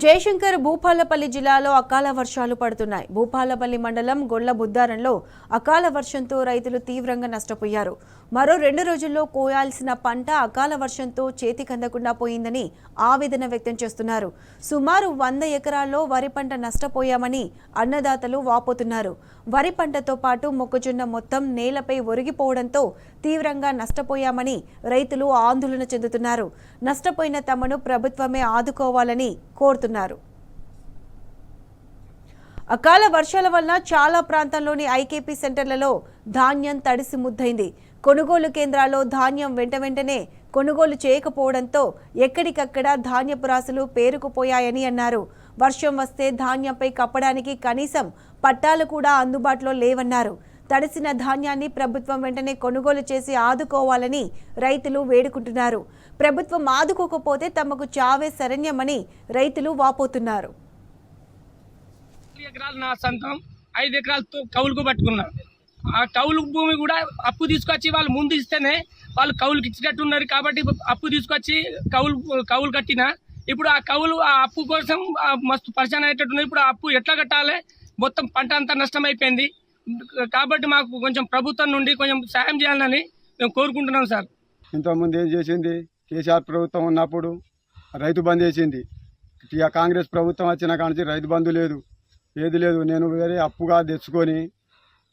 జయశంకర్ భూపాలపల్లి జిల్లాలో అకాల వర్షాలు పడుతున్నాయి. భూపాలపల్లి మండలం గొల్ల బుద్దారంలో అకాల వర్షంతో రైతులు తీవ్రంగా నష్టపోయారు. మరో 2 రోజుల్లో కోయాల్సిన పంట అకాల వర్షంతో చేతికందకుండా పోయిందని ఆవేదన వ్యక్తం చేస్తున్నారు. సుమారు 100 ఎకరాల్లో వరి పంట నష్టపోయామని అన్నదాతలు వాపోతున్నారు. వరి పంటతో పాటు మొక్కజొన్న మొత్తం నేలపై ఒరిగిపోవడంతో తీవ్రంగా నష్టపోయామని రైతులు ఆందోళన చెందుతున్నారు. నష్టపోయిన తమను ప్రభుత్వమే ఆదుకోవాలని కోరుతున్నారు. అకాల వర్షాల వల్ల చాలా ప్రాంతాల్లోని ఐకేపీ సెంటర్లలో ధాన్యం తడిసి ముద్దైంది. కొనుగోలు కేంద్రాల్లో ధాన్యం వెంటనే కొనుగోలు చేయకపోవడంతో ఎక్కడికక్కడ ధాన్యపు రాసులు పేరుకుపోయాయని అన్నారు. వర్షం వస్తే ధాన్యంపై కప్పడానికి కనీసం పట్టాలు కూడా అందుబాటులో లేవన్నారు. తడిసిన ధాన్యాన్ని ప్రభుత్వం వెంటనే కొనుగోలు చేసి ఆదుకోవాలని రైతులు వేడుకుంటున్నారు. ప్రభుత్వం ఆదుకోకపోతే తమకు చావే శరణ్యమని రైతులు వాపోతున్నారు. 4 ఎకరాలు నా సొంతం, 5 ఎకరాలతో కౌలుకు పట్టుకున్నా. ఆ కౌలు భూమి కూడా అప్పు తీసుకొచ్చి వాళ్ళు ముందు ఇస్తేనే వాళ్ళు కౌలుకి ఇచ్చినట్టు ఉన్నారు కాబట్టి అప్పు తీసుకొచ్చి కౌలు కట్టిన. ఇప్పుడు ఆ అప్పు కోసం మస్తు పరిచయం అయ్యేటట్టున్నారు. ఇప్పుడు ఆ అప్పు ఎట్లా కట్టాలి? మొత్తం పంట అంతా నష్టమైపోయింది. కాబట్టి మాకు కొంచెం ప్రభుత్వం నుండి కొంచెం సాయం చేయాలని మేము కోరుకుంటున్నాం సార్. ఇంతకుముందు ఏం చేసింది? కేసీఆర్ ప్రభుత్వం ఉన్నప్పుడు రైతు బంద్ చేసింది. ఇక కాంగ్రెస్ ప్రభుత్వం వచ్చిన కానించి రైతు బంధు లేదు, ఏది లేదు. నేను వేరే అప్పుగా తెచ్చుకొని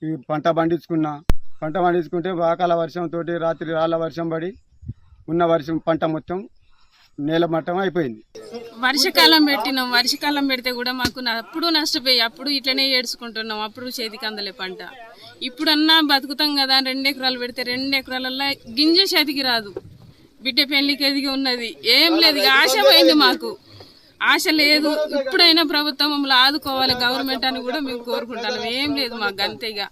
ఈ పంట పండించుకుంటే వాకాల వర్షంతో రాత్రి రాళ్ళ వర్షం పడి ఉన్న పంట మొత్తం నేల మట్టం అయిపోయింది. వర్షకాలం పెట్టినాం, వర్షకాలం పెడితే కూడా మాకు అప్పుడు నష్టపోయి అప్పుడు ఇట్లనే ఏడ్చుకుంటున్నాం. అప్పుడు చేతికి అందలే పంట. ఇప్పుడన్నా బతుకుతాం కదా, 2 ఎకరాలు పెడితే 2 ఎకరాలల్లో గింజ చేతికి రాదు. బిడ్డ పెళ్లికి ఎదిగి ఉన్నది ఏం లేదు. ఆశ పోయింది, మాకు ఆశ లేదు. ఇప్పుడైనా ప్రభుత్వం మమ్మల్ని ఆదుకోవాలి, గవర్నమెంట్ అని కూడా మేము కోరుకుంటాం. ఏం లేదు మాకు అంతేగా.